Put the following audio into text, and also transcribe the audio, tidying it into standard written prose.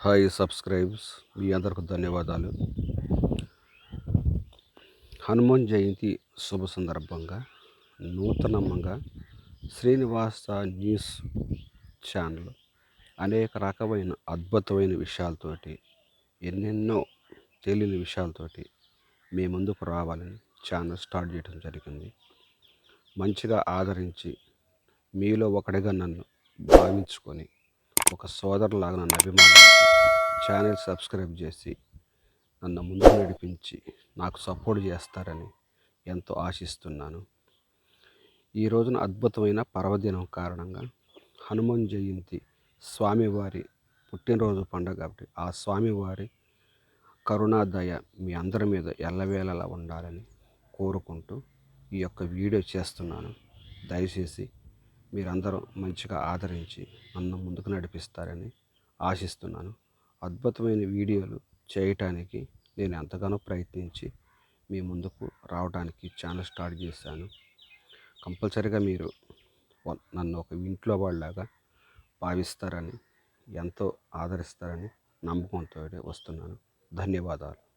Hi subscribes మీ అందరికి ధన్యవాదాలు. హనుమాన్ జయంతి శుభ సందర్భంగా నూతనంగా శ్రీనివాస న్యూస్ ఛానల్ అనేక రకమైన అద్భుతమైన విషయాలతోటి ఎన్నెన్నో తెలియని విషయాలతోటి మీ ముందుకు రావాలని ఛానల్ స్టార్ట్ చేయడం జరిగింది. మంచిగా ఆదరించి మీలో ఒకటిగా నన్ను భావించుకొని ఒక సోదరులాగా నన్ను అభిమానించి ఛానల్ సబ్స్క్రైబ్ చేసి నన్ను ముందుకు నడిపించి నాకు సపోర్ట్ చేస్తారని ఎంతో ఆశిస్తున్నాను. ఈ రోజున అద్భుతమైన పర్వదినం కారణంగా హనుమాన్ జయంతి స్వామివారి పుట్టినరోజు పండుగ కాబట్టి ఆ స్వామివారి కరుణాదయ మీ అందరి మీద ఎల్లవేళలా ఉండాలని కోరుకుంటూ ఈ యొక్క వీడియో చేస్తున్నాను. దయచేసి మీరందరూ మంచిగా ఆదరించి నన్ను ముందుకు నడిపిస్తారని ఆశిస్తున్నాను. అద్భుతమైన వీడియోలు చేయటానికి నేను ఎంతగానో ప్రయత్నించి మీ ముందుకు రావడానికి ఛానల్ స్టార్ట్ చేశాను. కంపల్సరీగా మీరు నన్ను ఒక ఇంట్లో వాళ్ళలాగా భావిస్తారని ఎంతో ఆదరిస్తారని నమ్మకంతో వస్తున్నాను. ధన్యవాదాలు.